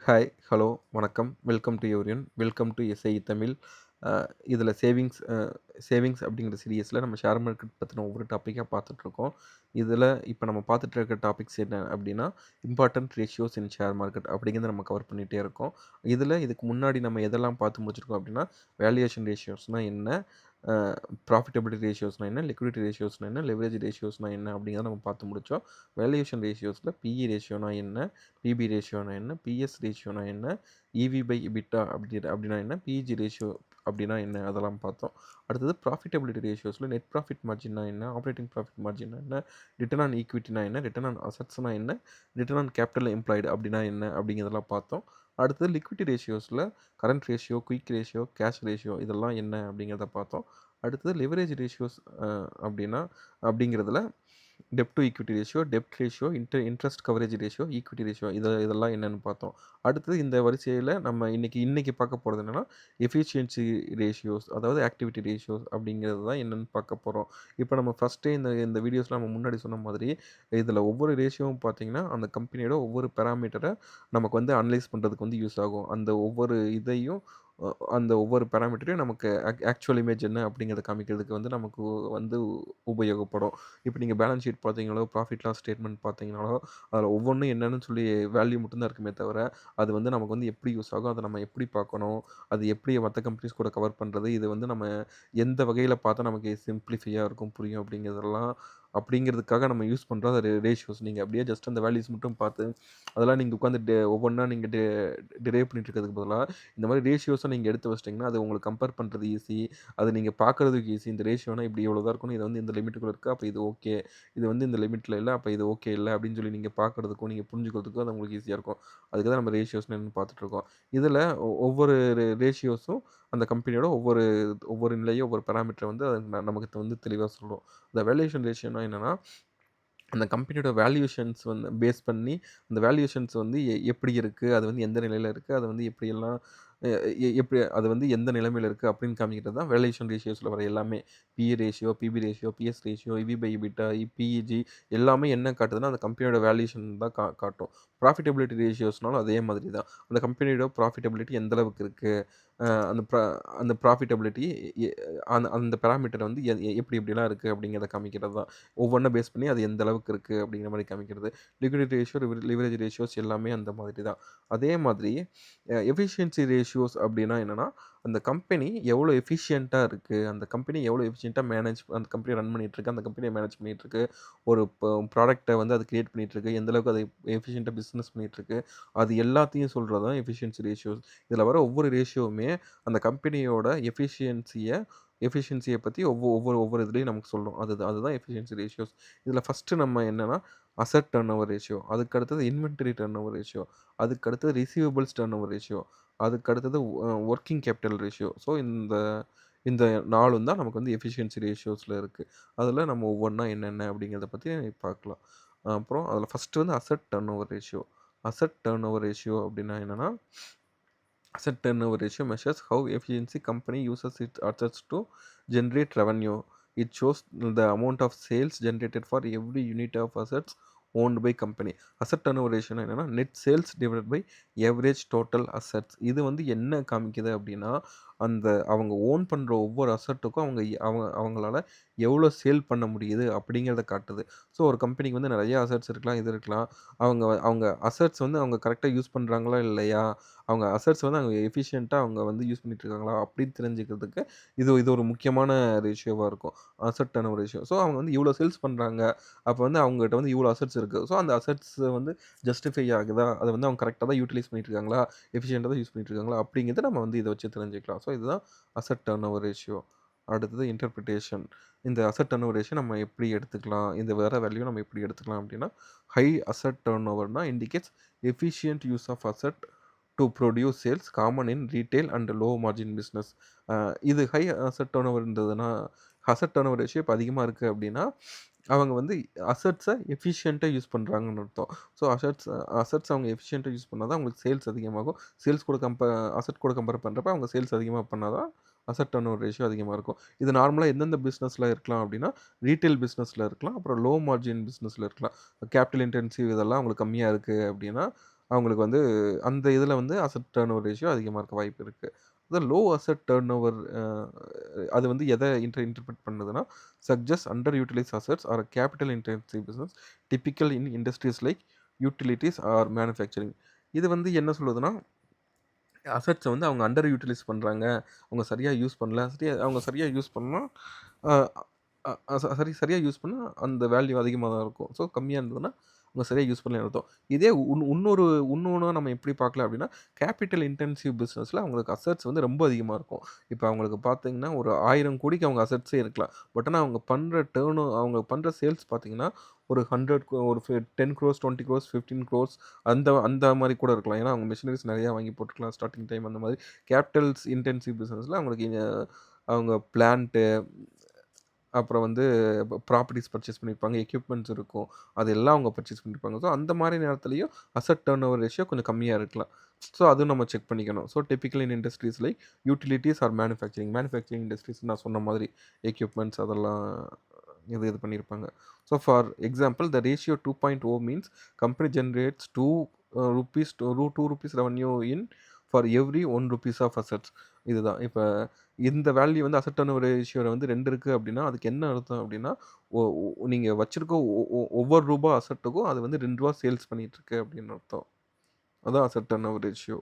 Hi, hello, வணக்கம். Welcome to யூரியன். Welcome to SI Tamil. அ இதில சேவிங்ஸ் அப்படிங்கிற சீரியஸில நம்ம ஷேர் மார்க்கெட் பத்தின ஒவ்வொரு டாப்பிக்கா பார்த்துட்ருக்கோம். இதில இப்ப நம்ம பார்த்துட்டு இருக்க டாபிக்ஸ் என்ன அப்படின்னா, இம்பார்ட்டன்ட் ரேஷியோஸ் இன் ஷேர் மார்க்கெட் அப்படிங்கிறத நம்ம கவர் பண்ணிட்டே இருக்கோம். இதுக்கு முன்னாடி நம்ம எதெல்லாம் பார்த்து முடிச்சிருக்கோம் அப்படின்னா, வேல்யூவேஷன் ரேஷியோஸ்னா என்ன? அ ப்ராஃபிட்டபிலிட்டி ரேஷியோஸ்னா என்ன? லிக்விடிட்டி ரேஷியோஸ்னா என்ன? லெவரேஜ் ரேஷியோஸ்னா என்ன? அப்படிங்கிறத நம்ம பார்த்து முடிச்சோம். வேல்யூவேஷன் ரேஷியோஸ்ல பிஇ ரேஷியோனா என்ன? பிபி ரேஷியோனா என்ன? பிஎஸ் ரேஷியோனா என்ன? இவி பை எபிட்டா அப்படின்னா என்ன? பிஇஜி ரேஷியோ அப்படின்னா என்ன? அதெல்லாம் பார்த்தோம். அடுத்தது ப்ராஃபிட்டபிலிட்டி ரேஷியோஸ்ல நெட் ப்ராஃபிட் மார்ஜின்னா என்ன? ஆப்பரேட்டிங் ப்ராஃபிட் மார்ஜின்னா என்ன? ரிட்டர்ன் ஆன் ஈக்விட்டினா என்ன? ரிட்டர்ன் ஆன் அசெட்ஸ்னா என்ன? ரிட்டர்ன் ஆன் கேபிட்டல் எம்ப்ளாய்டு அப்படின்னா என்ன? அப்படிங்கிறதெல்லாம் பார்த்தோம். அடுத்தது liquidity ரேஷியோஸ்ல current ratio, quick ratio, cash ratio இதெல்லாம் என்ன? அப்படிங்கிறத பார்த்தோம். அடுத்தது லிவரேஜ் ரேஷியோஸ் அப்படின்னா அப்படிங்கிறதுல டெப்ட் to equity ratio, dept ratio, interest coverage ratio, equity ratio இதெல்லாம் என்னன்னு பார்த்தோம். அடுத்தது இந்த வரிசையில நம்ம இன்னைக்கு பார்க்க போறது என்னன்னா, எஃபிஷியன்சி ரேஷியோஸ் அதாவது ஆக்டிவிட்டி ரேஷியோஸ் அப்படிங்கிறது தான் என்னன்னு பார்க்க போறோம். இப்ப நம்ம ஃபர்ஸ்ட்டே இந்த இந்த வீடியோஸ்ல நம்ம முன்னாடி சொன்ன மாதிரி, இதில ஒவ்வொரு ரேஷியோவும் பார்த்தீங்கன்னா, அந்த கம்பெனியோட ஒவ்வொரு பாராமீட்டர நமக்கு வந்து அனலைஸ் பண்றதுக்கு வந்து யூஸ் ஆகும். அந்த ஒவ்வொரு இதையும் அ அந்த ஒவ்வொரு பாராமீட்டரையும் நமக்கு ஆக்சுவல் இமேஜ் என்ன அப்படிங்கிறத காமிக்கிறதுக்கு வந்து நமக்கு வந்து உபயோகப்படும். இப்போ நீங்க பேலன்ஸ் ஷீட் பார்த்தீங்களோ, ப்ராஃபிட் லாஸ் ஸ்டேட்மெண்ட் பார்த்தீங்கனாலோ, அதில ஒவ்வொன்னும் என்னன்னு சொல்லி வேல்யூ மட்டும் தான் இருக்குமே தவிர, அது வந்து நமக்கு வந்து எப்படி யூஸ் ஆகும், அத நம்ம எப்படி பார்க்கணும், அது எப்படி மத்த கம்பெனிஸ் கூட கவர் பண்றது, இது வந்து நம்ம எந்த வகையில பார்த்தா நமக்கு சிம்ப்ளிஃபையா இருக்கும், புரியும் அப்படிங்கிறதுக்காக நம்ம யூஸ் பண்ற ரேஷியோஸ். நீங்க அப்படியே ஜஸ்ட் அந்த வேல்யூஸ் மட்டும் பார்த்து, அதெல்லாம் நீங்க உட்காந்து ஒவ்வொன்னா நீங்க டிரைவ் பண்ணிட்டு இருக்கிறதுக்கு பதிலா, இந்த மாரி ரேஷியோஸ நீங்க எடுத்து வச்சுட்டீங்கன்னா, அது உங்களுக்கு கம்பேர் பண்றது ஈஸி. அது நீங்க பார்க்கறதுக்கு ஈஸி. இந்த ரேஷியோனா இப்படி இவ்வளோ தான் இருக்கணும். இது வந்து இந்த லிமிட்டுக்குள்ள இருக்கு. அப்ப இது ஓகே. இது வந்து இந்த லிமிட்ல இல்ல. அப்ப இது ஓகே இல்ல. அப்படின்னு சொல்லி நீங்க பார்க்கறதுக்கும், நீங்க புரிஞ்சுக்கிறதுக்கும் அது உங்களுக்கு ஈஸியா இருக்கும். அதுக்கு தான் நம்ம ரேஷியோஸ்ன்னு என்னன்னு பார்த்துட்டுருக்கோம். இதுல ஒவ்வொரு ரேஷியோஸும் அந்த கம்பெனியோட ஒவ்வொரு ஒவ்வொரு நிலையும், ஒவ்வொரு பாராமீட்டர வந்து அது நமக்கு வந்து தெளிவா சொல்லும். இந்த வேல்யூவேஷன் ரேஷியோனா என்னன்னா, அந்த கம்பெனியோட வேல்யூவேஷன்ஸ் வந்து பேஸ் பண்ணி, அந்த வேல்யூவேஷன்ஸ் வந்து எப்படி இருக்கு? அது வந்து எந்த நிலையில இருக்கு? அது வந்து எப்படியெல்லாம் எ எப்படி அது வந்து எந்த நிலைமையில இருக்கு? அப்படின்னு காமிக்கிறது தான் வேல்யூவேஷன் ரேஷியோஸ்ல வர எல்லாமே. PE ratio, PB ratio, PS ratio, EV by EBITDA, PEG எல்லாமே என்ன காட்டுதுன்னா, அந்த கம்பெனியோட வேல்யூவேஷன் தான் காட்டும். ப்ராஃபிட்டபிலிட்டி ரேஷியோஸ்னாலும் அதே மாதிரி தான். அந்த கம்பெனியோட ப்ராஃபிட்டபிலிட்டி எந்த அளவுக்கு இருக்கு? அ அந்த ப்ரா அந்த ப்ராஃபிட்டபிலிட்டி எ அந்த அந்த பாராமீட்டர் வந்து எப்படி எப்படிலாம் இருக்கு? அப்படிங்கிறத காமிக்கிறது தான். ஒவ்வொன்ன பேஸ் பண்ணி அது எந்த அளவுக்கு இருக்கு அப்படிங்கிற மாரி காமிக்கிறது. லிக்விடிட்டி ரேஷியோ, லிவரேஜ் ரேஷியோஸ் எல்லாமே அந்த மாதிரி தான். அதே மாதிரி எஃபிஷியன்சி ரேஷியோஸ் அப்படின்னா என்னன்னா, அந்த கம்பெனி எவ்வளோ எஃபிஷியன்ட்டா இருக்கு, அந்த கம்பெனி எவ்வளோ எஃபிஷியன்ட்டா அந்த கம்பெனிய ரன் பண்ணிட்டுருக்கு, அந்த கம்பெனிய மேனேஜ் பண்ணிட்டுருக்கு, ஒரு ப்ராடக்ட்ட வந்து அது கிரியேட் பண்ணிட்டுருக்கு, எந்த அளவுக்கு அது எஃபிஷியன்ட்டா பிசினஸ் பண்ணிட்டுருக்கு, அது எல்லாத்தையும் சொல்றது தான் எஃபிஷியன்சி ரேஷியோஸ். இதில வர ஒவ்வொரு ரேஷியோவுமே அந்த கம்பெனியோட எஃபிஷியன்சிய பத்தி ஒவ்வொரு ஒவ்வொரு இதுலயும் நமக்கு சொல்லும். அதுதான் எஃபிஷியன்சி ரேஷியோஸ். இதில ஃபர்ஸ்ட்டு நம்ம என்னன்னா, அசெட் டர்ன் ஓவர் ரேஷியோ, அதுக்கு அடுத்தது இன்வென்டரி டர்ன் ஓவர் ரேஷியோ, அதுக்கு அடுத்தது ரிசீவபிள்ஸ் டர்ன் ஓவர் ரேஷியோ, அதுக்கு அடுத்தது வொர்க்கிங் கேபிட்டல் ரேஷியோ. ஸோ இந்த இந்த 4ம் தான் நமக்கு வந்து எஃபிஷியன்சி ரேஷியோஸ்ல இருக்கு. அதில நம்ம ஒவ்வொன்னா என்னென்ன அப்படிங்கிறத பத்தி பார்க்கலாம். அப்புறம் அதில ஃபர்ஸ்ட்டு வந்து asset turnover ratio. Asset turnover ratio அப்படின்னா என்னன்னா, asset turnover ratio measures how efficiency company uses its assets to generate revenue. It shows the amount of sales generated for every unit of assets owned by company. Asset turnover ratio என்னன்னா net sales divided by average total assets. இது வந்து என்ன காமிக்குது அப்படின்னா, அந்த அவங்க own பண்ற ஒவ்வொரு அசெட்டுக்கும் அவங்களால எவ்வளோ சேல் பண்ண முடியுது அப்படிங்கிறத காட்டுது. ஸோ ஒரு கம்பெனிக்கு வந்து நெறைய அசெட்ஸ் இருக்கலாம், இது இருக்கலாம். அவங்க அசெட்ஸ் வந்து அவங்க கரெக்ட்டா யூஸ் பண்றாங்களா இல்லையா? அவங்க அசெட்ஸ் வந்து அவங்க எஃபிஷியன்ட்டா அவங்க வந்து யூஸ் பண்ணிட்டு இருக்காங்களா? அப்படின்னு தெரிஞ்சுக்கிறதுக்கு இது இது ஒரு முக்கியமான ரேஷியோவா இருக்கும். Asset turn ratio. ஸோ அவங்க வந்து இவ்வளோ சேல்ஸ் பண்றாங்க. அப்ப வந்து அவங்ககிட்ட வந்து இவ்வளோ அசெட்ஸ் இருக்கு. ஸோ அந்த அசெட்ஸ் வந்து ஜஸ்டிஃபை ஆகுதா? அத வந்து அவங்க கரெக்ட்டா தான் யூட்டிலைஸ் பண்ணிட்டு இருக்காங்களா? எஃபிஷியன்ட்டா தான் யூஸ் பண்ணிட்டு இருக்காங்களா? அப்படிங்கிறத நம்ம வந்து இத வச்சு தெரிஞ்சுக்கலாம். ஸோ இதுதான் அசெட் டர்ன் ரேஷியோ. அடுத்தது இன்டர்பிரிட்டேஷன். இந்த அசெட் டர்ன் ரேஷியோ நம்ம எப்படி எடுத்துக்கலாம்? இந்த வர வேல்யூ நம்ம எப்படி எடுத்துக்கலாம் அப்படின்னா, ஹை அசெட் டர்ன் ஓவர்னா indicates efficient use of asset to produce sales common in retail and low margin business. இது ஹை அசெட் டர்னோவர் இருந்ததுன்னா, அசெட் டர்னோவர் ரேஷியோ இப்ப அதிகமா இருக்கு அப்படின்னா, அவங்க வந்து அசெட்ஸ எஃபிஷியன்ட்டா யூஸ் பண்றாங்கன்னு அர்த்தம். ஸோ அசெட்ஸ் அவங்க எஃபிஷியன்ட்டா யூஸ் பண்ணா தான் அவங்களுக்கு சேல்ஸ் அதிகமாகும். சேல்ஸ் கூட அசெட் கூட கம்பேர் பண்றப்ப அவங்க சேல்ஸ் அதிகமா பண்ணா தான் அசெட் டர்னோவர் ரேஷியோ அதிகமா இருக்கும். இது நார்மலா எந்தெந்த பிசினஸ்ல இருக்கலாம் அப்படின்னா, ரீட்டெயில் பிசினஸ்ல இருக்கலாம். அப்புறம் லோ மார்ஜின் பிசினஸ்ல இருக்கலாம். கேப்பிட்டல் இன்டென்சிவ் இதெல்லாம் உங்களுக்கு கம்மியா இருக்கு அப்படின்னா, அவங்களுக்கு வந்து அந்த இதில வந்து அசெட் டர்ன் ஓவர் ரேஷியோ அதிகமா இருக்க வாய்ப்பு இருக்கு. லோ அசெட் டர்ன் ஓவர் அது வந்து எத இன்டர்பிரெட் பண்ணுதுன்னா, suggest under utilise assets or capital intensive business typical in industries like utilities or manufacturing. இது வந்து என்ன சொல்லுதுன்னா, அசெட்ஸ வந்து அவங்க அண்டர் யூட்டிலைஸ் பண்றாங்க. அவங்க சரியா யூஸ் பண்ணல. அவங்க சரியா யூஸ் பண்ணா, அ அ அ சரியா யூஸ் பண்ணா அந்த வேல்யூ அதிகமா தான் இருக்கும். ஸோ கம்மியா இருந்ததுன்னா, அவங்க சரியா யூஸ் பண்ணலன்னு அர்த்தம். இதே இன்னொன்னா நம்ம எப்படி பார்க்கலாம் அப்படின்னா, கேப்பிட்டல் இன்டென்சிவ் பிசினஸ்ல அவங்களுக்கு அசெட்ஸ் வந்து ரொம்ப அதிகமா இருக்கும். இப்ப அவங்களுக்கு பார்த்தீங்கன்னா, ஒரு 1000 கோடிக்கு அவங்க அசெட்ஸே இருக்கலாம். பட் ஆனா அவங்க பண்ற சேல்ஸ் பார்த்தீங்கன்னா, ஒரு 100 ஒரு 10 குரோர்ஸ், 20 குரோர்ஸ், 15 குரோர்ஸ் அந்த அந்த மாரி கூட இருக்கலாம். ஏன்னா, அவங்க மெஷினரீஸ் நெறையா வாங்கி போட்டுருக்கலாம். ஸ்டார்ட்டிங் டைம் அந்த மாரி. கேப்பிட்டல்ஸ் இன்டென்சிவ் பிசினஸ்ல அவங்களுக்கு அவங்க பிளான்ட்டு, அப்புறம் வந்து ப்ராப்பர்ட்டீஸ் பர்ச்சேஸ் பண்ணியிருப்பாங்க. எக்யூப்மெண்ட்ஸ் இருக்கும். அதெல்லாம் அவங்க பர்ச்சேஸ் பண்ணியிருப்பாங்க. ஸோ அந்த மாரி நேரத்திலயும் அசெட் டர்ன் ஓவர் ரேஷியோ கொஞ்சம் கம்மியா இருக்கலாம். ஸோ அதுவும் நம்ம செக் பண்ணிக்கணும். So typical in industries like utilities or manufacturing. Manufacturing industries நான் சொன்ன மாதிரி எக்யூப்மெண்ட்ஸ் அதெல்லாம் இது பண்ணியிருப்பாங்க. So for example the ratio 2.0 means company generates 2 rupees revenue in for every 1 rupees of assets. இதுதான். இப்ப இந்த வேல்யூ வந்து அசெட் டர்னோவர் ரேஷியோல வந்து 2 இருக்கு அப்டின்னா, அதுக்கு என்ன அர்த்தம் அப்டின்னா, ஒ ஒ நீங்க வச்சிருக்க ஒவ்வொரு ரூபா அசெட்டுக்கும் அது வந்து ரூ. 2 சேல்ஸ் பண்ணிட்டுருக்கு அப்டின்னு அர்த்தம். அதான் அசெட் டர்னோவர் ரேஷியோ.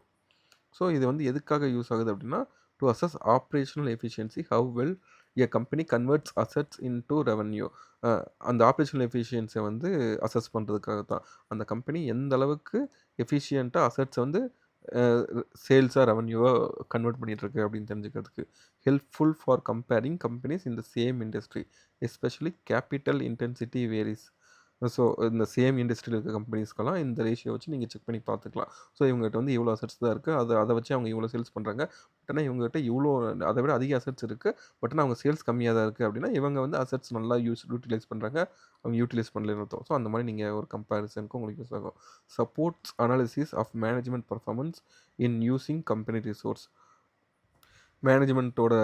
ஸோ இது வந்து எதுக்காக யூஸ் ஆகுது அப்டின்னா, to assess operational efficiency how well a company converts assets into revenue. அ அந்த ஆப்பரேஷனல் எஃபிஷியன்ஸிய வந்து அசஸ் பண்றதுக்காக தான். அந்த கம்பெனி எந்த அளவுக்கு எஃபிஷியன்ட்டா அசெட்ஸ வந்து அ சேல்ஸா, ரெவென்யூவா கன்வெர்ட் பண்ணிட்டுருக்கு அப்படின்னு தெரிஞ்சுக்கிறதுக்கு. Helpful for comparing companies in the same industry. Especially capital intensity varies. So இந்த சேம் இண்டஸ்ட்ரியில இருக்க கம்பெனிஸ்க்கெல்லாம் இந்த ரேஷியோ வச்சு நீங்க செக் பண்ணி பார்த்துக்கலாம். ஸோ இவங்ககிட்ட வந்து இவ்வளோ அசெட்ஸ் தான் இருக்கு. அத வச்சு அவங்க இவ்வளோ சேல்ஸ் பண்றாங்க. பட் ஆனா இவங்ககிட்ட இவ்வளோ அத விட அதிக அசெட்ஸ் இருக்கு. பட் ஆனா அவங்க சேல்ஸ் கம்மியா தான் இருக்கு அப்படின்னா, இவங்க வந்து அசெட்ஸ் நல்லா யூட்டிலைஸ் பண்றாங்க. அவங்க யூட்டிலைஸ் பண்ணலன்னு அர்த்தம். ஸோ அந்த மாரி நீங்க ஒரு கம்பேரிசனுக்கு உங்களுக்கு யூஸ் ஆகும். Supports analysis of management performance in using company resource. மேனேஜ்மென்ட்டோட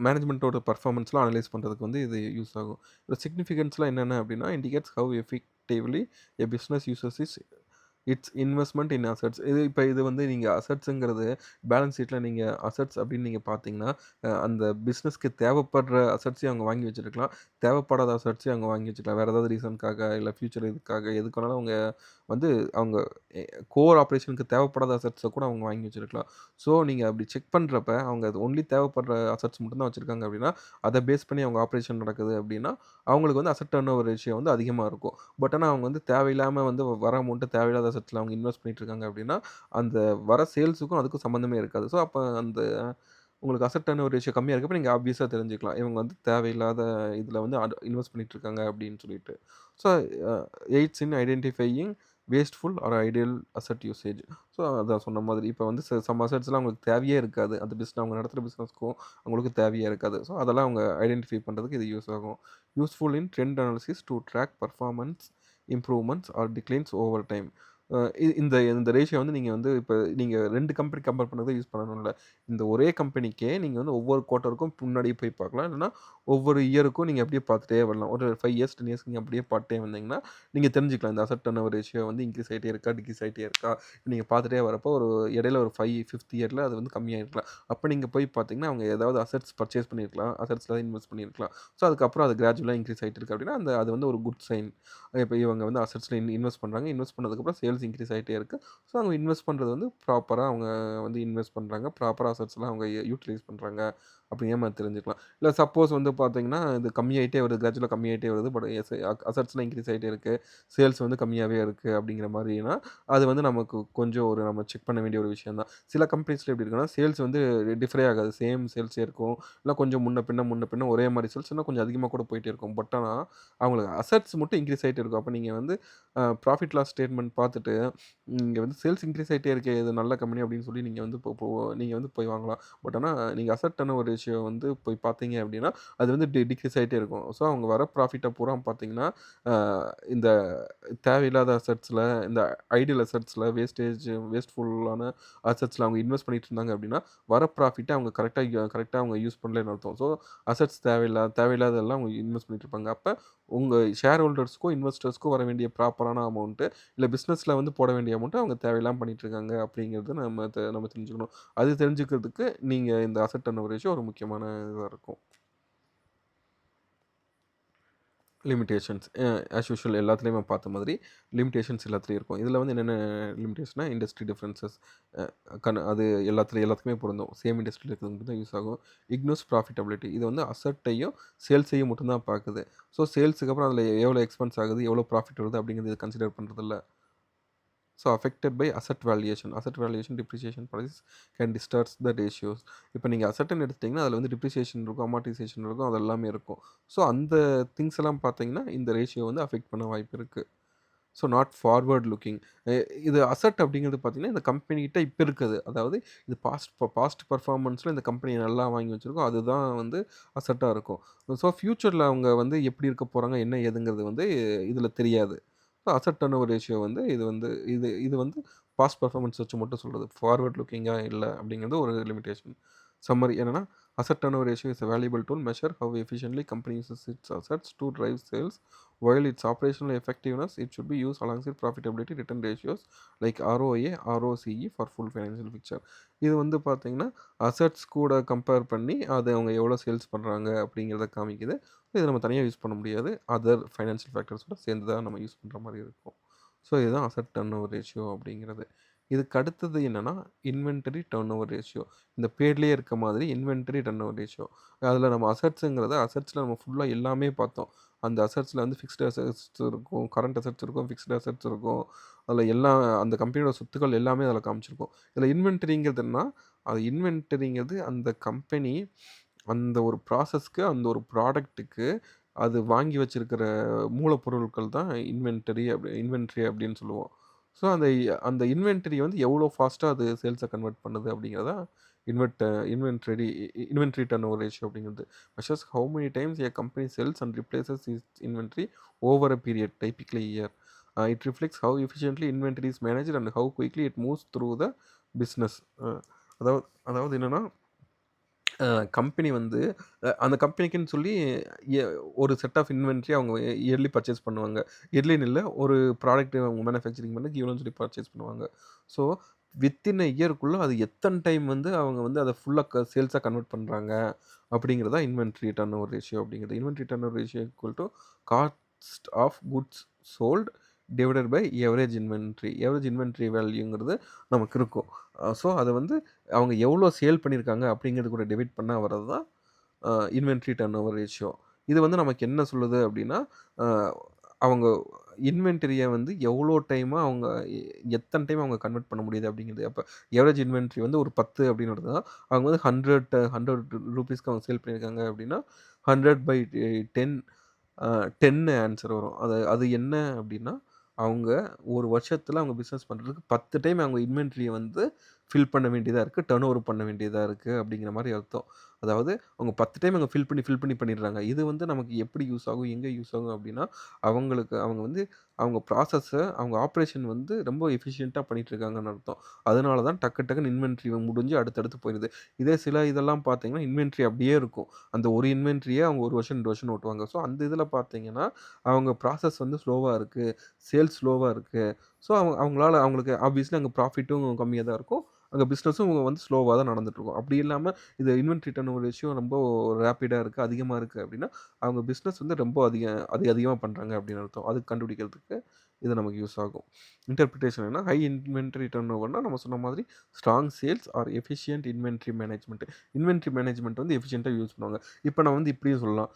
மேனேஜ்மென்ட்டோட பெர்ஃபார்மன்ஸ்லாம் அனலைஸ் பண்றதுக்கு வந்து இது யூஸ் ஆகும். இதோட சிக்னிஃபிகன்ஸ்லாம் என்னென்ன அப்படின்னா, indicates how effectively a business uses its investment in assets. இது வந்து நீங்க அசெட்ஸ்ங்கிறது பேலன்ஸ் ஷீட்ல நீங்க அசெட்ஸ் அப்படின்னு நீங்க பார்த்தீங்கன்னா, அந்த பிசினஸ்க்கு தேவைப்படுற அசெட்ஸையும் அவங்க வாங்கி வச்சிருக்கலாம். தேவைப்படாத அசெட்ஸையும் அவங்க வாங்கி வச்சுக்கலாம். வேற ஏதாவது ரீசனுக்காக, இல்ல ஃபியூச்சர் இதுக்காக எதுக்கு வேணாலும் அவங்க வந்து அவங்க கோர் ஆப்பரேஷனுக்கு தேவைப்படாத அசெட்ஸ கூட அவங்க வாங்கி வச்சிருக்கலாம். ஸோ நீங்க அப்படி செக் பண்றப்ப, அவங்க அது ஒன்லி தேவைப்படுற அசெட்ஸ் மட்டும் தான் வச்சிருக்காங்க அப்படின்னா, அத பேஸ் பண்ணி அவங்க ஆப்பரேஷன் நடக்குது அப்படின்னா, அவங்களுக்கு வந்து அசெட் டர்ன் ஓவர் ரேஷியோ வந்து அதிகமா இருக்கும். பட் ஆனா அவங்க வந்து தேவையில்லாம வந்து வர அமௌண்ட்ட தேவையில்லாத அசெட்ஸ்ல அவங்க இன்வெஸ்ட் பண்ணிட்டு இருக்காங்க அப்படின்னா, அந்த வர சேல்ஸுக்கும் அதுக்கும் சம்மந்தமே இருக்காது. ஸோ அப்ப அந்த உங்களுக்கு அசெட் டர்ன் ஓவர் ரேஷியோ கம்மியா இருக்கப்ப நீங்க ஆப்வியஸா தெரிஞ்சுக்கலாம். இவங்க வந்து தேவையில்லாத இதுல வந்து இன்வெஸ்ட் பண்ணிட்டு இருக்காங்க அப்படின்னு சொல்லிட்டு. So a aids in identifying wasteful or ideal asset usage. So அதான் சொன்ன மாதிரி இப்ப வந்து சம் அசெட்ஸ்லாம் அவங்களுக்கு தேவையே இருக்காது. அந்த அவங்க நடத்துற பிசினஸ்க்கும் அவங்களுக்கு தேவையே இருக்காது. ஸோ அதெல்லாம் அவங்க ஐடென்டிஃபை பண்றதுக்கு இது யூஸ் ஆகும். Useful in trend analysis to track performance improvements or declines over time. அ இந்த இந்த ரேஷியோ வந்து நீங்க வந்து இப்ப நீங்க 2 கம்பெனி கம்பேர் பண்ணத யூஸ் பண்ணணும்ல. இந்த ஒரே கம்பெனிக்கே நீங்க வந்து ஒவ்வொரு குவார்ட்டருக்கும் முன்னாடி போய் பார்க்கலாம். இல்லன்னா ஒவ்வொரு இயருக்கும் நீங்க அப்படியே பார்த்துட்டே வரலாம். ஒரு 5 இயர்ஸ், 10 இயர்ஸ் நீங்க அப்படியே பார்த்துட்டே வந்தீங்கன்னா, நீங்க தெரிஞ்சுக்கலாம். இந்த அசெட் டர்ன் ஓவர் ரேஷியோ வந்து இன்கிரீஸ் ஆயிட்டே இருக்கா? டிக்ரீஸ் ஆயிட்டே இருக்கா? நீங்க பார்த்துட்டே வரப்போ ஒரு இடையில ஒரு 5த் இயர்ல அது வந்து கம்மியாயிருக்கலாம். அப்ப நீங்க போய் பார்த்தீங்கன்னா, அவங்க ஏதாவது அசெட்ஸ் பர்ச்சேஸ் பண்ணியிருக்கலாம். அசெட்ஸ்ல இன்வெஸ்ட் பண்ணியிருக்கலாம். ஸோ அதுக்கப்புறம் அது கிராஜுவலா இன்கிரீஸ் ஆயிட்டு இருக்கு அப்படின்னா, அது வந்து ஒரு குட் சைன். இப்ப இவங்க வந்து அசெட்ஸ்ல இன்வெஸ்ட் பண்றாங்க. இன்வெஸ்ட் பண்ணதுக்கப்புறம் சேல்ஸ் இன்கிரீஸ் ஆயிட்டே இருக்கு. ஸோ அவங்க இன்வெஸ்ட் பண்றது வந்து ப்ராப்பரா அவங்க வந்து இன்வெஸ்ட் பண்றாங்க. ப்ராப்பரா அசெட்ஸ்லாம் அவங்க யூட்டிலைஸ் பண்றாங்க. அப்படிங்கிற மாரி தெரிஞ்சுக்கலாம். இல்ல சப்போஸ் வந்து பார்த்தீங்கன்னா, இது கம்மியாயிட்டே வருது. கிராஜுவலா கம்மியாயிட்டே வருது. பட் அசெட்ஸ்லாம் இன்கிரீஸ் ஆயிட்டே இருக்கு. சேல்ஸ் வந்து கம்மியாவே இருக்கு அப்படிங்கிற மாரினா, அது வந்து நமக்கு கொஞ்சம் நம்ம செக் பண்ண வேண்டிய ஒரு விஷயம் தான். சில கம்பெனிஸ்ல எப்படி இருக்குன்னா, சேல்ஸ் வந்து டிஃபரே ஆகாது. சேம் சேல்ஸே இருக்கும். இல்ல கொஞ்சம் முன்ன பின்ன ஒரே மாரி சேல்ஸ் இல்ல கொஞ்சம் அதிகமா கூட போயிட்டே இருக்கும். பட் ஆனா, அவங்களுக்கு அசெட்ஸ் மட்டும் இன்கிரீஸ் ஆயிட்டே இருக்கும். அப்ப நீங்க வந்து ப்ராஃபிட் லாஸ் ஸ்டேட்மென்ட் பார்த்துட்டு, இங்க வந்து சேல்ஸ் இன்கிரீஸ் ஆயிட்டே இருக்கே! இது நல்ல கம்பெனி அப்படின்னு சொல்லி நீங்க வந்து நீங்க வந்து போய் வாங்கலாம். பட் ஆனா, நீங்க அசெட் டர்ன் ஓவர் ரேஷியோ வந்து போய் பார்த்தீங்க அப்படின்னா, அது வந்து டிக்ரீஸ் ஆயிட்டே இருக்கும். ஸோ அவங்க வர ப்ராஃபிட்ட பூரா பார்த்தீங்கன்னா, அ இந்த தேவையில்லாத அசெட்ஸ்ல, இந்த ஐடியல் அசெட்ஸ்ல, வேஸ்ட்ஃபுல்லான அசெட்ஸ்ல அவங்க இன்வெஸ்ட் பண்ணிட்டு இருந்தாங்க அப்படின்னா, வர ப்ராஃபிட்ட அவங்க கரெக்ட்டா அவங்க யூஸ் பண்ணலன்னு அர்த்தம். ஸோ அசெட்ஸ் தேவையில்லாததெல்லாம் அவங்க இன்வெஸ்ட் பண்ணிட்டு இருப்பாங்க. அப்ப உங்க ஷேர் ஹோல்டர்ஸ்க்கும், இன்வெஸ்டர்ஸ்க்கும் வர வேண்டிய ப்ராப்பரான அமௌண்ட் இல்ல பிசினஸ்ல வந்து போட வேண்டிய அமௌண்ட்ட அவங்க தேவையில்லாம பண்ணிட்டுருக்காங்க அப்படிங்கிறத நம்ம தெரிஞ்சுக்கணும். அது தெரிஞ்சுக்கிறதுக்கு நீங்க இந்த அசெட் டர்னோவர் ரேஷியோ ஒரு முக்கியமான இதா இருக்கும். லிமிட்டேஷன்ஸ் ஆஸ் யூசுவல் எல்லாத்துலயுமே பார்த்த மாதிரி லிமிட்டேஷன்ஸ் எல்லாத்துலயும் இருக்கும். இதில வந்து என்னென்ன லிமிட்டேஷன்னா, இண்டஸ்ட்ரி டிஃபரன்சஸ் அ அது எல்லாத்துக்குமே பொருந்தும். சேம் இண்டஸ்ட்ரியில இருக்கிறவங்களுக்கு தான் யூஸ் ஆகும். இக்னோஸ் ப்ராஃபிட்டபிலிட்டி இது வந்து அசெட்டையும், சேல்ஸையும் மட்டும் தான் பார்க்குது. ஸோ சேல்ஸுக்கு அப்புறம் அதில எவ்வளோ எக்ஸ்பென்ஸ் ஆகுது, எவ்வளோ ப்ராஃபிட் வருது அப்படிங்கிறது கன்சிடர் பண்றதில்ல. So affected by asset valuation. Asset valuation, depreciation policies can distorts the ratios. இப்போ நீங்க அசெட்ன்னு எடுத்துட்டீங்கன்னா, அதில வந்து டிப்ரிசியேஷன் இருக்கும், அமார்டைசேஷன் இருக்கும், அது எல்லாமே இருக்கும். ஸோ அந்த திங்ஸ் எல்லாம் பார்த்தீங்கன்னா, இந்த ரேஷியோ வந்து அஃபெக்ட் பண்ண வாய்ப்பு இருக்கு. So not forward looking. எ இது அசெட் அப்படிங்கிறது பார்த்தீங்கன்னா, இந்த கம்பெனி கிட்ட இப்ப இருக்குது. அதாவது இது பாஸ்ட் பெர்ஃபார்மன்ஸ்ல இந்த கம்பெனி நல்லா வாங்கி வச்சிருக்கோம். அதுதான் வந்து அசெட்டா இருக்கும். ஸோ ஃபியூச்சர்ல அவங்க வந்து எப்படி இருக்க போறாங்க, என்ன ஏதுங்கிறது வந்து இதில தெரியாது. ஸோ அசெட் டர்னோவர் ரேஷியோ வந்து இது வந்து பாஸ்ட் பெர்ஃபார்மன்ஸ் வச்சு மட்டும் சொல்றது. ஃபார்வர்ட் லுக்கிங்கா இல்ல அப்படிங்கிறது ஒரு லிமிட்டேஷன். சம்மரி என்னன்னா, asset turnover ratio is a valuable tool measure how efficiently company uses its assets to drive sales. While its operational effectiveness, it should be used alongside profitability return ratios like ROA, ROCE for full financial picture. இது வந்து பார்த்தீங்கன்னா, assets கூட compare பண்ணி, அது அவங்க எவ்வளோ sales பண்றாங்க அப்படிங்கிறத காமிக்குது. இத நம்ம தனியா யூஸ் பண்ண முடியாது. அதர் ஃபைனான்ஷியல் ஃபேக்டர்ஸோட சேர்ந்து தான் நம்ம யூஸ் பண்ற மாரி இருக்கும். ஸோ இதுதான் அசெட் டர்னோவர் ரேஷியோ அப்படிங்கிறது. இதுக்கு அடுத்தது என்னன்னா, இன்வென்டரி டர்னோவர் ரேஷியோ. இந்த பேர்லயே இருக்க மாதிரி இன்வென்டரி டர்னோவர் ரேஷியோ. அதில நம்ம அசெட்ஸ்ல நம்ம ஃபுல்லா எல்லாமே பார்த்தோம். அந்த அசெட்ஸ்ல வந்து ஃபிக்ஸ்டு அசெட்ஸ் இருக்கும், கரண்ட் அசெட்ஸ் இருக்கும், ஃபிக்ஸ்டு அசெட்ஸ் இருக்கும். அதில எல்லாம் அந்த கம்பெனியோட சொத்துக்கள் எல்லாமே அதில காமிச்சிருக்கும். இதில இன்வென்டரிங்கிறதுன்னா, அது இன்வென்டரிங்கிறது அந்த கம்பெனி அந்த ஒரு ப்ராசஸ்க்கு, அந்த ஒரு ப்ராடக்ட்டுக்கு அது வாங்கி வச்சிருக்கிற மூலப்பொருட்கள் தான் இன்வென்டரி அப்படின்னு சொல்லுவோம். ஸோ அந்த இன்வென்டரிய வந்து எவ்வளோ ஃபாஸ்ட்டா அது சேல்ஸா கன்வெர்ட் பண்ணுது அப்படிங்கிறது தான் invert inventory inventory turnover ratio அப்படிங்கிறது. Measures how many times a company sells and replaces its inventory over a period, typically year. It reflects how efficiently inventory is managed and how quickly it moves through the business. அதாவது அதாவது என்னன்னா, company வந்து அந்த கம்பெனிக்குன்னு சொல்லி எ ஒரு set of inventory அவங்க yearly purchase பண்ணுவாங்க. இயர்லின்னு இல்ல, ஒரு ப்ராடக்ட் அவங்க மேனுஃபேக்சரிங் பண்ணதுக்கு இவ்வளோன்னு சொல்லி பர்ச்சேஸ் பண்ணுவாங்க. ஸோ வித்தின் அ இயர்க்குள்ள அது எத்தன டைம் வந்து அவங்க வந்து அத ஃபுல்லா சேல்ஸா கன்வெர்ட் பண்றாங்க அப்படிங்கிறது தான் இன்வென்டரி டர்னோவர் ரேஷியோ அப்படிங்கிறது. Inventory turnover ratio equal to cost of goods sold divided by average inventory. Average inventory வேல்யூங்கிறது நமக்கு இருக்கும். ஸோ அத வந்து அவங்க எவ்வளோ சேல் பண்ணியிருக்காங்க அப்படிங்கிறது கூட டிவைட் பண்ணா வர்றது தான் இன்வென்டரி டர்னோவர் ரேஷியோ. இது வந்து நமக்கு என்ன சொல்லுது அப்படின்னா, அ அவங்க இன்வென்டரிய வந்து எவ்வளோ டைமா அவங்க எத்தன டைம் அவங்க கன்வெர்ட் பண்ண முடியுது அப்படிங்கிறது. அப்ப எவரேஜ் இன்வென்டரி வந்து ஒரு 10 அப்படின்னு வருதுன்னா, அவங்க வந்து 100 ரூப்பீஸ்க்கு அவங்க சேல் பண்ணியிருக்காங்க அப்படின்னா, 100 பை 10 10 ஆன்சர் வரும். அது அது என்ன அப்படின்னா, அவங்க ஒரு வருஷத்துல அவங்க பிசினஸ் பண்றதுக்கு 10 டைம் அவங்க இன்வென்டரிய வந்து ஃபில் பண்ண வேண்டியதா இருக்கு. டர்ன் ஓவர் பண்ண வேண்டியதா இருக்கு அப்படிங்கிற மாரி அர்த்தம். அதாவது அவங்க 10 டைம் அங்க ஃபில் பண்ணி பண்ணிடுறாங்க. இது வந்து நமக்கு எப்படி யூஸ் ஆகும்? எங்க யூஸ் ஆகும்? அப்படின்னா, அவங்க வந்து அவங்க ப்ராசஸ அவங்க ஆப்பரேஷன் வந்து ரொம்ப எஃபிஷியன்ட்டா பண்ணிட்டு இருக்காங்கன்னு அர்த்தம். அதனால தான் டக்குன்னு இன்வென்டரி முடிஞ்சு அடுத்தடுத்து போயிருது. இதே சில இதெல்லாம் பார்த்தீங்கன்னா, இன்வென்டரி அப்படியே இருக்கும். அந்த ஒரு இன்வென்டரிய அவங்க 1 வருஷம், 2 வருஷம்னு ஓட்டுவாங்க. ஸோ அந்த இதில பார்த்தீங்கன்னா, அவங்க ப்ராசஸ் வந்து ஸ்லோவா இருக்கு. சேல்ஸ் ஸ்லோவா இருக்கு. ஸோ அவங்களுக்கு ஆப்வியஸ்லி அங்க ப்ராஃபிட்டும் கம்மியா தான் இருக்கும். அங்க பிசினஸும் வந்து ஸ்லோவா தான் நடந்துட்டுருக்கும். அப்படி இல்லாம இது இன்வென்டரி டர்னோவர் ரேஷியோ ரொம்ப ரேப்பிடா இருக்கு, அதிகமா இருக்கு அப்படின்னா, அவங்க பிசினஸ் வந்து ரொம்ப அதிகமா பண்றாங்க அப்படின்னு அர்த்தம். அது கண்டுபிடிக்கிறதுக்கு இது நமக்கு யூஸ் ஆகும். இன்டர்பிரிட்டேஷன் என்ன ஹை இன்வென்டரி டர்னோவர்னா நம்ம சொன்ன மாதிரி strong sales or efficient inventory management. Inventory management வந்து எஃபிஷியன்ட்டா யூஸ் பண்ணுவாங்க. இப்ப நான் வந்து இப்படியும் சொல்லலாம்.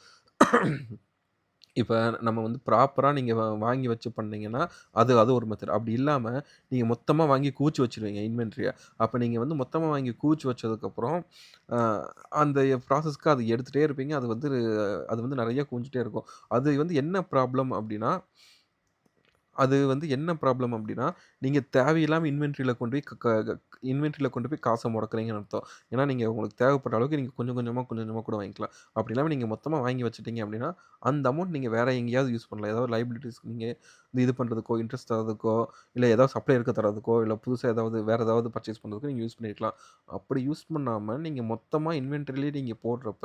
இப்ப நம்ம வந்து ப்ராப்பரா நீங்க வாங்கி வச்சு பண்ணீங்கன்னா, அது அது ஒரு மெத்தட். அப்படி இல்லாம, நீங்க மொத்தமா வாங்கி குவிச்சு வச்சுருவீங்க இன்வென்டரிய. அப்ப நீங்க வந்து மொத்தமா வாங்கி குவிச்சு வச்சதுக்கப்புறம், அ அந்த ப்ராசஸ்க்கு அது எடுத்துட்டே இருப்பீங்க. அது வந்து நெறைய குவிஞ்சுட்டே இருக்கும். அது வந்து என்ன ப்ராப்ளம் அப்படின்னா, நீங்க தேவையில்லாம இன்வென்டரில கொண்டு போய் காச முடக்குறீங்கன்னு அர்த்தம். ஏன்னா, நீங்க உங்களுக்கு தேவைப்படுற அளவுக்கு நீங்க கொஞ்சம் கொஞ்சமா கூட வாங்கிக்கலாம். அப்படி இல்லாம நீங்க மொத்தமா வாங்கி வச்சுட்டீங்க அப்படின்னா, அந்த அமௌண்ட் நீங்க வேற எங்கேயாவது யூஸ் பண்ணலாம். ஏதாவது லைபிலிட்டீஸ்க்கு நீங்க இது பண்ணுறதுக்கோ, இன்ட்ரெஸ்ட் தர்றதுக்கோ, இல்ல ஏதாவது சப்ளையருக்கு தர்றதுக்கோ, இல்ல புதுசா ஏதாவது வேற ஏதாவது பர்ச்சேஸ் பண்ணுறதுக்கோ நீங்க யூஸ் பண்ணியிருக்கலாம். அப்படி யூஸ் பண்ணாம நீங்க மொத்தமா இன்வென்டரிலயே நீங்க போடுறப்ப,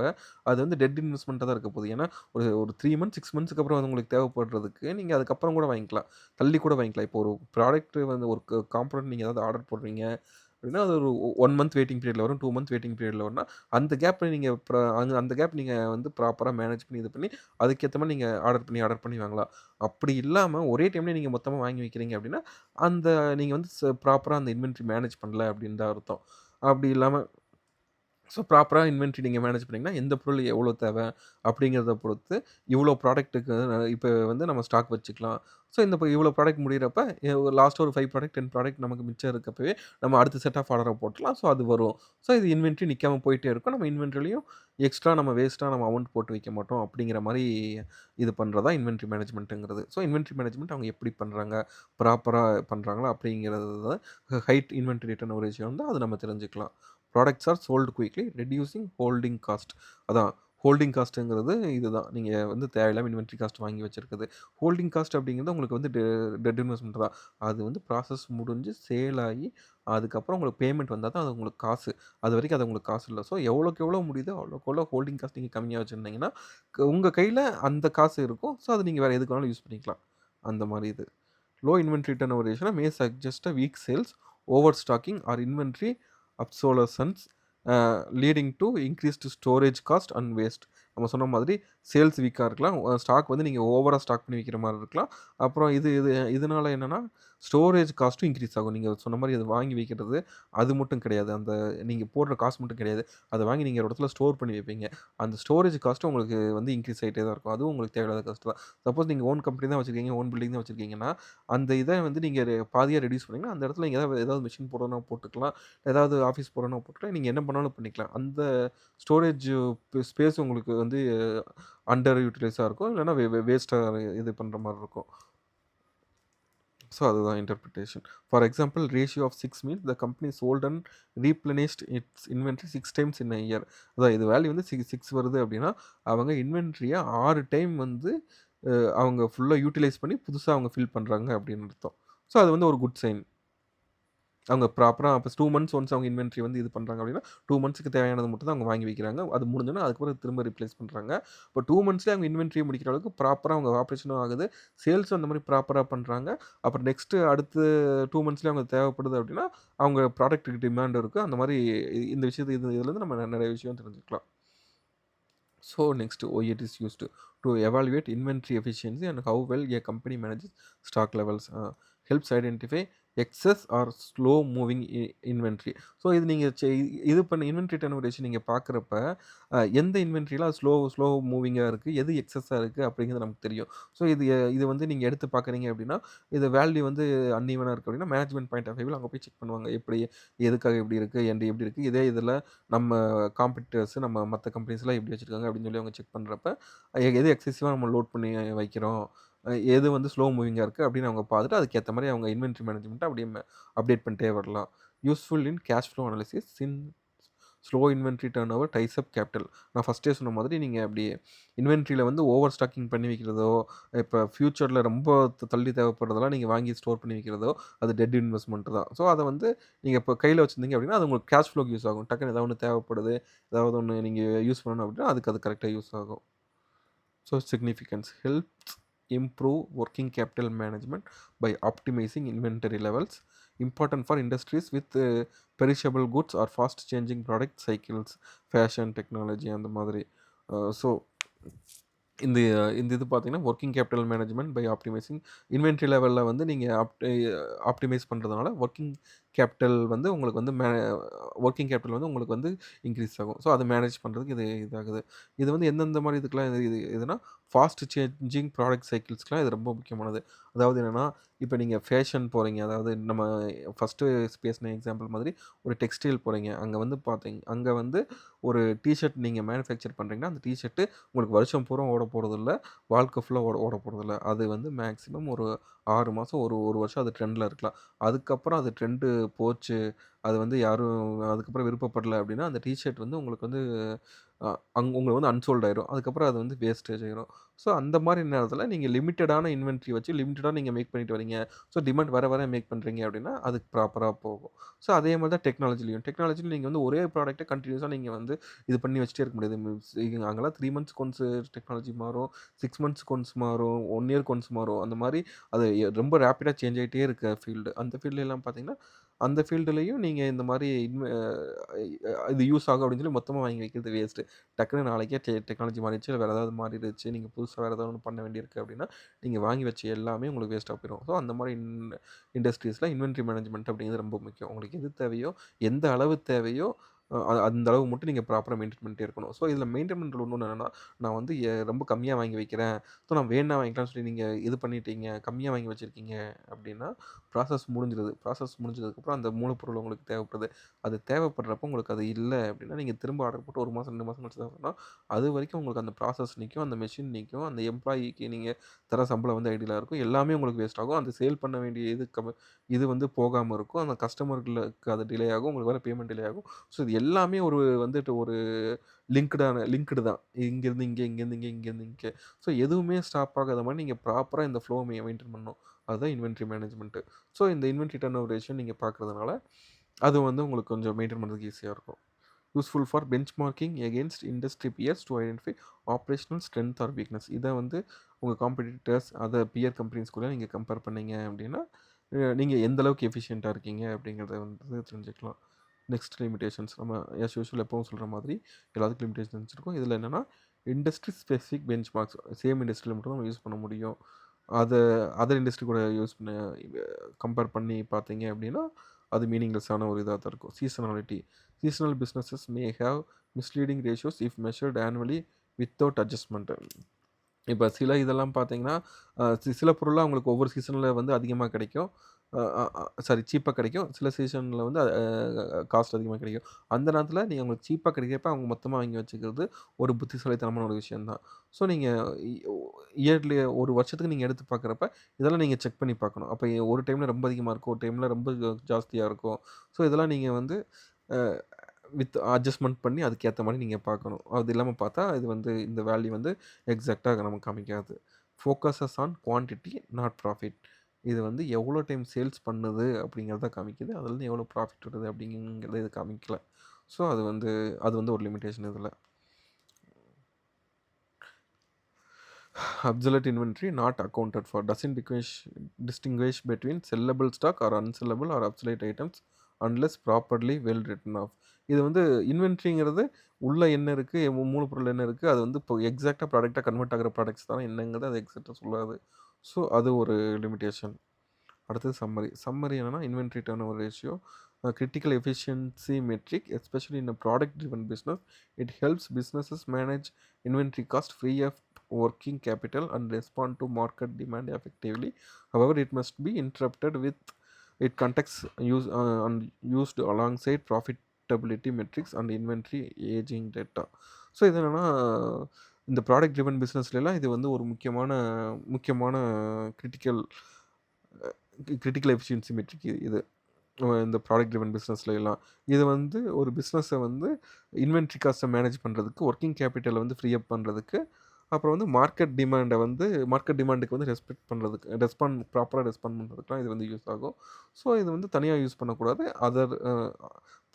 அது வந்து டெட் இன்வெஸ்ட்மெண்ட்டா தான் இருக்க போகுது. ஏன்னா ஒரு ஒரு 3 மந்த்ஸ், 6 மந்த்ஸ்க்கு அப்புறம் அது உங்களுக்கு தேவைப்படுறதுக்கு, நீங்க அதுக்கப்புறம் கூட வாங்கிக்கலாம். தள்ளி கூட வாங்கிக்கலாம். இப்போ ஒரு ப்ராடக்ட் வந்து ஒரு காம்போனன்ட் நீங்க ஏதாவது ஆர்டர் போடுறீங்க அப்படின்னா, அது ஒரு 1 மந்த் வெயிட்டிங் பீரியட்ல வரும். 2 மந்த் வெயிட்டிங் பீரியட்ல வரும்னா, அந்த கேப்ல நீங்க அந்த கேப் நீங்க வந்து ப்ராப்பரா மேனேஜ் பண்ணி இது பண்ணி, அதுக்கேத்த மாரி நீங்க ஆர்டர் பண்ணி வாங்கலாம். அப்படி இல்லாம ஒரே டைம்ல நீங்க மொத்தமா வாங்கி வைக்கிறீங்க அப்படின்னா, அந்த நீங்க வந்து ப்ராப்பரா அந்த இன்வென்டரி மேனேஜ் பண்ணல அப்படின்னு தான் அர்த்தம். அப்படி இல்லாம ஸோ ப்ராப்பரா இன்வென்டரி நீங்க மேனேஜ் பண்ணீங்கன்னா, எந்த பொருள் எவ்வளோ தேவை அப்படிங்கிறத பொறுத்து, இவ்வளோ ப்ராடக்ட்டுக்கு இப்ப வந்து நம்ம ஸ்டாக் வச்சுக்கலாம். ஸோ இந்த இவ்வளோ ப்ராடக்ட் முடியிறப்ப லாஸ்ட்டா ஒரு 5 ப்ராடக்ட், 10 ப்ராடக்ட் நமக்கு மிச்சம் இருக்கப்பவே, நம்ம அடுத்த செட் ஆஃப் ஆர்டர போட்டுறலாம். ஸோ அது வரும். ஸோ இது இன்வென்டரி நிக்காம போயிட்டே இருக்கும். நம்ம இன்வென்டரிலயும் எக்ஸ்ட்ரா நம்ம வேஸ்ட்டா நம்ம அமௌண்ட் போட்டு வைக்க மாட்டோம். அப்படிங்கிற மாரி இது பண்றது தான் இன்வென்டரி மேனேஜ்மென்ட்ங்கிறது. ஸோ இன்வென்டரி மேனேஜ்மென்ட் அவங்க எப்படி பண்றாங்க? ப்ராப்பரா பண்றாங்களா? அப்படிங்கிறது தான் ஹைட் இன்வென்டரி டர்ன் ரேஷியோ வந்து அது நம்ம தெரிஞ்சுக்கலாம். Products are sold quickly reducing holding cost. அதான் ஹோல்டிங் காஸ்ட்ங்கிறது இதுதான். நீங்க வந்து தேவையில்லாம இன்வென்டரி காஸ்ட் வாங்கி வச்சிருக்குது. ஹோல்டிங் காஸ்ட் அப்படிங்கிறது உங்களுக்கு வந்து டெட் இன்வெஸ்ட்மென்ட் தான். அது வந்து ப்ராசஸ் முடிஞ்சு சேல் ஆகி, அதுக்கப்புறம் உங்களுக்கு பேமெண்ட் வந்தா தான் அது உங்களுக்கு காசு. அதுவரைக்கும் அது உங்களுக்கு காசு இல்ல. ஸோ எவ்வளோக்கு எவ்வளோ முடியுதோ அவ்வளோக்கு எவ்வளோ ஹோல்டிங் காஸ்ட் நீங்க கம்மியா வச்சிருந்தீங்கன்னா, உங்க கையில அந்த காசு இருக்கும். ஸோ அத நீங்க வேற எதுக்கு வேணாலும் யூஸ் பண்ணிக்கலாம். அந்த மாரி இது. Low inventory turnover ratio may suggest a weak sales, overstocking or inventory obsolescence, leading to increased storage cost and waste. நம்ம சொன்ன மாதிரி சேல்ஸ் வீக்கா இருக்கலாம். ஸ்டாக் வந்து நீங்க ஓவரா ஸ்டாக் பண்ணி வைக்கிற மாரி இருக்கலாம். அப்புறம் இதனால என்னன்னா, ஸ்டோரேஜ் காஸ்ட்டும் இன்க்ரீஸ் ஆகும். நீங்க சொன்ன மாரி அத வாங்கி வைக்கிறது, அது மட்டும் கிடையாது. அந்த நீங்க போடுற காசு மட்டும் கிடையாது. அத வாங்கி நீங்க ஒரு இடத்துல ஸ்டோர் பண்ணி வைப்பீங்க. அந்த ஸ்டோரேஜ் காஸ்ட்டும் உங்களுக்கு வந்து இன்க்ரீஸ் ஆயிட்டே தான் இருக்கும். அதுவும் உங்களுக்கு தேவையில்லாத காஸ்ட் தான். சப்போஸ் நீங்க ஓன் கம்பெனி தான் வச்சிருக்கீங்க, ஓன் பில்டிங் தான் வச்சிருக்கீங்கன்னா, அந்த இத வந்து நீங்க பாதியா ரெட்யூஸ் பண்ணீங்கன்னா, அந்த இடத்துல நீங்க ஏதாவது மெஷின் போடணும்னா போட்டுக்கலாம். ஏதாவது ஆஃபீஸ் போடணும்னா போட்டுக்கலாம். நீங்க என்ன பண்ணாலும் பண்ணிக்கலாம். அந்த ஸ்டோரேஜ் ஸ்பேஸ் உங்களுக்கு வந்து அண்டர் யூட்டிலைஸா இருக்கும். இல்லன்னா வேஸ்ட்டா இது பண்ற மாரி இருக்கும். ஸோ அதுதான் interpretation. For example ratio of 6 means the company sold and replenished its inventory 6 times in a year. அதான் இது வேல்யூ வந்து 6 வருது அப்படின்னா, அவங்க இன்வென்டரிய 6 டைம் வந்து அவங்க ஃபுல்லா யூட்டிலைஸ் பண்ணி புதுசா அவங்க ஃபில் பண்றாங்க அப்படின்னு அர்த்தம். ஸோ அது வந்து ஒரு குட் சைன். அவங்க ப்ராப்பரா அப்ப 2 மந்த்ஸ் ஒன்ஸ் அவங்க இன்வென்டரி வந்து இது பண்றாங்க அப்படின்னா, 2 மந்த்ஸ்க்கு தேவையானது மட்டும் தான் அவங்க வாங்கி வைக்கிறாங்க. அது முடிஞ்சோனே அதுக்கப்புறம் திரும்ப ரீப்ளேஸ் பண்றாங்க. இப்ப 2 மந்த்ஸ்லயே அவங்க இன்வென்டரிய முடிக்கிற அளவுக்கு ப்ராப்பரா அவங்க ஆப்பரேஷனும் ஆகுது. சேல்ஸும் அந்த மாரி ப்ராப்பரா பண்றாங்க. அப்புறம் நெக்ஸ்ட் அடுத்து 2 மந்த்ஸ்லயே அவங்களுக்கு தேவைப்படுது அப்படின்னா, அவங்க ப்ராடக்ட்டுக்கு டிமாண்ட் இருக்கு. அந்த மாரி இந்த விஷயத்து இதுலருந்து நம்ம நெறைய விஷயம் தெரிஞ்சுக்கலாம். So next, why it is used to evaluate inventory efficiency and how well a company manages stock levels. Helps identify excess or slow moving inventory. So இது நீங்கள் இது பண்ண இன்வென்ட்ரி டர்ன் ரேஷியோ நீங்கள் பார்க்குறப்ப எந்த இன்வென்ட்ரிலாம் ஸ்லோ மூவிங்காக இருக்குது, எது எக்ஸஸாக இருக்குது அப்படிங்கிறது நமக்கு தெரியும். ஸோ இது வந்து நீங்கள் எடுத்து பார்க்குறீங்க அப்படின்னா, இது வேல்யூ வந்து அன்ஈவனாக இருக்குது அப்படின்னா மேனேஜ்மெண்ட் பாயிண்ட் ஆஃப் வியூவில் அங்கே போய் செக் பண்ணுவாங்க. எப்படி எதுக்காக இப்படி இருக்குது, எப்படி இருக்குது, இதே இதில் நம்ம காம்படிட்டர்ஸ் நம்ம மத்த கம்பெனிஸ்லாம் எப்படி வச்சிருக்காங்க அப்படின்னு சொல்லி அவங்க செக் பண்றப்ப, எது எக்ஸசிவா நம்ம லோட் பண்ணி வைக்கிறோம். எது வந்து ஸ்லோ மூவிங்கா இருக்கு அப்படின்னு அவங்க பார்த்துட்டு, அதுக்கேத்த மாரி அவங்க இன்வென்டரி மேனேஜ்மென்ட்ட அப்படியே அப்டேட் பண்ணிட்டே வரலாம். Useful in cash flow analysis slow inventory turnover ties up capital. நான் ஃபர்ஸ்ட்டே சொன்ன மாதிரி நீங்க அப்படி இன்வென்டரியில வந்து ஓவர் ஸ்டாக்கிங் பண்ணி வைக்கிறதோ, இப்ப ஃபியூச்சர்ல ரொம்ப தள்ளி தேவைப்படுறதெல்லாம் நீங்க வாங்கி ஸ்டோர் பண்ணி வைக்கிறதோ, அது டெட் இன்வெஸ்ட்மென்ட் தான். ஸோ அத வந்து நீங்க இப்ப கையில வச்சிருந்தீங்க அப்படின்னா, அது உங்களுக்கு கேஷ் ஃப்ளோக்கு யூஸ் ஆகும். டக்குனு ஏதாவது ஒண்ணு தேவைப்படுது, ஏதாவது ஒண்ணு நீங்க யூஸ் பண்ணணும் அப்படின்னா, அதுக்கு அது கரெக்ட்டா யூஸ் ஆகும். So significance helps improve working capital management by optimizing inventory levels. Important for industries with perishable goods or fast changing product cycles, fashion, technology அந்த மாதிரி. ஸோ இந்த இந்த இது பார்த்தீங்கன்னா, working capital management by optimising inventory லெவல்ல வந்து நீங்க optimise பண்றதுனால, கேபிட்டல் வந்து உங்களுக்கு வந்து ஒர்க்கிங் கேபிட்டல் வந்து உங்களுக்கு வந்து இன்கிரீஸ் ஆகும். ஸோ, அத மேனேஜ் பண்றதுக்கு இது இதாகுது. இது வந்து எந்தெந்த மாரி இதுக்கெல்லாம் இதுன்னா, ஃபாஸ்ட் சேஞ்சிங் ப்ராடக்ட் சைக்கிள்ஸ்க்குலாம் இது ரொம்ப முக்கியமானது. அதாவது என்னன்னா, இப்ப நீங்க ஃபேஷன் போறீங்க. அதாவது நம்ம ஃபர்ஸ்ட்டு பேசின எக்ஸாம்பிள் மாதிரி ஒரு டெக்ஸ்டைல் போறீங்க. அங்க வந்து ஒரு டீ ஷர்ட் நீங்க மேனுஃபேக்சர் பண்றீங்கன்னா, அந்த டீ ஷர்ட் உங்களுக்கு வருஷம் பூரா ஓடப் போறதில்ல. வாழ்க்கை ஃபுல்லா ஓடப் போறதில்ல. அது வந்து மேக்ஸிமம் ஒரு 6 மாசம், 1 வருஷம் அது ட்ரெண்ட்ல இருக்கலாம். அதுக்கப்புறம் அது ட்ரெண்டு போச்சு. அது வந்து யாரும் அதுக்கப்புறம் விருப்பப்படல அப்டின்னா, அந்த டீ ஷர்ட் வந்து உங்களுக்கு வந்து அ உங்களுக்கு வந்து அன்சோல்ட் ஆயிரும். அதுக்கப்புறம் அது வந்து வேஸ்டேஜ் ஆயிரும். ஸோ அந்த மாரி நேரத்தில நீங்க லிமிட்டடான இன்வென்டரி வச்சு லிமிட்டடா நீங்க மேக் பண்ணிட்டு வரீங்க. ஸோ டிமாண்ட் வர வர மேக் பண்றீங்க அப்டின்னா, அதுக்கு ப்ராப்பரா போகும். ஸோ அதே மாரி தான் டெக்னாலஜிலயும். டெக்னாலஜில நீங்க வந்து ஒரே ப்ராடக்ட்ட கன்டினியூஸா நீங்க வந்து இது பண்ணி வச்சுட்டே இருக்க முடியாது. அங்கலாம் 3 மந்த்ஸ்க்கு ஒன்ஸ் டெக்னாலஜி மாறும். 6 மந்த்ஸ்க்கு ஒன்ஸ் மாறும். 1 இயர்க்கு ஒன்ஸ் மாறும். அந்த மாரி அது ரொம்ப ரேப்பிடா சேஞ்ச் ஆயிட்டே இருக்க ஃபீல்டு. அந்த ஃபீல்ட்லலாம் பார்த்தீங்கன்னா, அந்த ஃபீல்டுலயும் நீங்க இந்த மாரி இது யூஸ் ஆகும் அப்படின்னு சொல்லி மொத்தமா வாங்கி வைக்கிறது வேஸ்ட்டு. டக்குனு நாளைக்கே டெக்னாலஜி மாறிடுச்சு, இல்ல வேற ஏதாவது மாறிடுச்சு. நீங்க புதுசா வேற ஏதாவது ஒண்ணு பண்ண வேண்டியிருக்கு அப்படின்னா, நீங்க வாங்கி வச்ச எல்லாமே உங்களுக்கு வேஸ்ட்டா போயிரும். ஸோ அந்த மாரி இண்டஸ்ட்ரீஸ்ல இன்வென்டரி மேனேஜ்மென்ட் அப்படிங்கிறது ரொம்ப முக்கியம். உங்களுக்கு எது தேவையோ, எந்த அளவு தேவையோ, அந்த அளவு மட்டும் நீங்க ப்ராப்பரா மெயின்டெயின் பண்ணிட்டே இருக்கணும். ஸோ இதில மெயின்டெனன்ஸ்ல இன்னொன்னு என்னன்னா, நான் வந்து ரொம்ப கம்மியா வாங்கி வைக்கிறேன். ஸோ நான் வேணுனா வாங்கிக்கலாம்னு சொல்லி நீங்க இது பண்ணிட்டீங்க, கம்மியா வாங்கி வச்சிருக்கீங்க அப்படின்னா, ப்ராசஸ் முடிஞ்சிருது. ப்ராசஸ் முடிஞ்சதுக்கப்புறம் அந்த மூலப்பொருள் உங்களுக்கு தேவைப்படுது. அது தேவைப்படுறப்போ உங்களுக்கு அது இல்ல அப்படின்னா, நீங்க திரும்ப ஆர்டர் போட்டு 1 மாசம், 2 மாசம் கழிச்சு தான் சொன்னா, அதுவரைக்கும் உங்களுக்கு அந்த ப்ராசஸ் நிக்கும், அந்த மெஷின் நிக்கும், அந்த எம்ப்ளாயிக்கு நீங்க தர சம்பளம் வந்து ஐடியலா இருக்கும். எல்லாமே உங்களுக்கு வேஸ்ட் ஆகும். அந்த சேல் பண்ண வேண்டிய இது வந்து போகாம இருக்கும். அந்த கஸ்டமர்களுக்கு அது டிலே ஆகும். உங்களுக்கு வேற பேமெண்ட் டிலே ஆகும். ஸோ இது எல்லாமே வந்துட்டு ஒரு லிங்க்டு தான். இங்கேருந்து இங்க, இங்கேருந்து இங்க, இங்கேருந்து இங்க. ஸோ எதுவுமே ஸ்டாப் ஆகாத மாரி நீங்க ப்ராப்பரா இந்த ஃப்ளோ மெயின்டெயின் பண்ணணும். அதுதான் இன்வென்டரி மேனேஜ்மென்ட். ஸோ இந்த இன்வென்டரி டர்ன் ஓவர் ரேஷியோ நீங்க பார்க்கறதுனால, அது வந்து உங்களுக்கு கொஞ்சம் மெயின்டெயின் பண்றதுக்கு ஈஸியா இருக்கும். Useful for benchmarking against industry peers to identify operational strength or weakness. இத வந்து உங்க காம்படிட்டர்ஸ், அதர் பியர் கம்பெனிஸ் கூட நீங்க கம்பேர் பண்ணீங்க அப்டின்னா, நீங்க எந்த அளவுக்கு எஃபிஷியன்ட்டா இருக்கீங்க அப்டிங்கிறத வந்து தெரிஞ்சுக்கலாம். நெக்ஸ்ட் லிமிட்டேஷன்ஸ் நம்ம யூசுவல் எப்பவும் சொல்ற மாதிரி எல்லாத்துக்கும் லிமிட்டேஷன்ஸ் இருக்கும். இதில என்னன்னா, இண்டஸ்ட்ரி ஸ்பெசிஃபிக் பெஞ்ச்மார்க்ஸ் சேம் இண்டஸ்ட்ரியில மட்டும் தான் நம்ம யூஸ் பண்ண முடியும். அத அதர் இண்டஸ்ட்ரி கூட யூஸ் பண்ண கம்பேர் பண்ணி பார்த்தீங்க அப்டின்னா, அது மீனிங்லெஸ்ஸான ஒரு இதா தான் இருக்கும். Seasonality. Seasonal businesses may have misleading ratios if measured annually without adjustment. இப்ப சில இதெல்லாம் பார்த்தீங்கன்னா, சில பொருள்லாம் உங்களுக்கு ஒவ்வொரு சீசன்ல வந்து அதிகமா கிடைக்கும். அ அ அ சாரி சீப்பா கிடைக்கும். சில சீசன்ல வந்து காஸ்ட் அதிகமா கிடைக்கும். அந்த நேரத்தில நீங்க உங்களுக்கு சீப்பா கிடைக்கிறப்ப அவங்க மொத்தமா வாங்கி வச்சுக்கிறது ஒரு புத்திசாலித்தனமான ஒரு விஷயம் தான். ஸோ நீங்க இ இயர்லி ஒரு வருஷத்துக்கு நீங்க எடுத்து பார்க்குறப்ப, இதெல்லாம் நீங்க செக் பண்ணி பார்க்கணும். அப்ப ஒரு டைம்ல ரொம்ப அதிகமா இருக்கும். ஒரு டைம்ல ரொம்ப ஜாஸ்தியா இருக்கும். ஸோ இதெல்லாம் நீங்க வந்து அ வித் அட்ஜஸ்ட்மென்ட் பண்ணி அதுக்கேத்த மாரி நீங்க பார்க்கணும். அது இல்லாம பார்த்தா, இது வந்து இந்த வேல்யூ வந்து எக்ஸாக்ட்டா நமக்கு காமிக்காது. Focuses on quantity not profit. இது வந்து எவ்வளோ டைம் சேல்ஸ் பண்ணுது அப்படிங்கிறத காமிக்குது. அதுலேருந்து எவ்வளோ ப்ராஃபிட் வருது அப்படிங்கிறத இது காமிக்கல. ஸோ அது வந்து ஒரு லிமிட்டேஷன் இதில. Obsolete inventory not accounted for doesn't distinguish between sellable stock or unsellable or obsolete items unless properly well written off. இது வந்து இன்வென்ட்ரிங்கிறது உள்ள என்ன இருக்கு, மூலப்பொருள் என்ன இருக்கு, அது வந்து இப்போ எக்ஸாக்ட்டா ப்ராடக்ட்டா கன்வெர்ட் ஆகுற ப்ராடக்ட்ஸ் தானே என்னங்கிறது அது எக்ஸாக்ட்டா சொல்லாது. ஸோ அது ஒரு லிமிட்டேஷன். அடுத்தது சம்மரி. சம்மரி என்னன்னா inventory turnover ratio critical efficiency metric especially in a product driven business. It helps businesses manage inventory cost free of working capital and respond to market demand effectively. However, it must be interpreted with it context and used alongside profitability metrics and inventory aging data. So இது என்னன்னா இந்த product driven பிஸ்னஸ்லாம் இது வந்து ஒரு முக்கியமான முக்கியமான critical critical efficiency matric இது. இந்த ப்ராடக்ட் ட்ரிவன் பிஸ்னஸ்ல எல்லாம். இது வந்து ஒரு பிஸ்னஸ வந்து இன்வென்டரி காஸ்ட்ட மேனேஜ் பண்றதுக்கு, ஒர்க்கிங் கேப்பிட்டல வந்து ஃப்ரீ அப் பண்றதுக்கு, அப்புறம் வந்து மார்க்கெட் டிமாண்டுக்கு வந்து ப்ராப்பரா ரெஸ்பாண்ட் பண்றதுக்குலாம் இது வந்து யூஸ் ஆகும். ஸோ இது வந்து தனியா யூஸ் பண்ணக்கூடாது. அதர்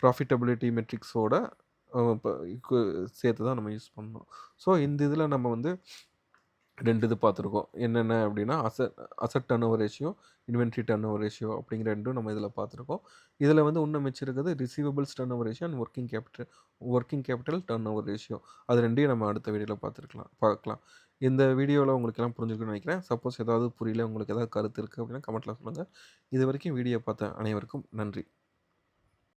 ப்ராஃபிட்டபிலிட்டி மெட்ரிக்ஸோட ப கு சேர்த்து தான் நம்ம யூஸ் பண்ணணும். ஸோ இந்த இதில நம்ம வந்து 2 இது பார்த்துருக்கோம். என்னென்ன அப்டின்னா, asset turnover ratio, inventory turnover ratio அப்படிங்கிற 2ம் நம்ம இதில பார்த்துருக்கோம். இதில வந்து இன்னும் மிச்சம் இருக்கிறது receivables turn over ratio and working capital turn over ratio. அது 2யும் நம்ம அடுத்த வீடியோல பார்க்கலாம். இந்த வீடியோல உங்களுக்கு எல்லாம் புரிஞ்சிருக்கும்னு நெனைக்கிறேன். சப்போஸ் ஏதாவது புரியல, உங்களுக்கு ஏதாவது கருத்து இருக்கு அப்படின்னா கமெண்ட்ல சொல்லுங்க. இதுவரைக்கும் வீடியோ பார்த்த அனைவருக்கும் நன்றி.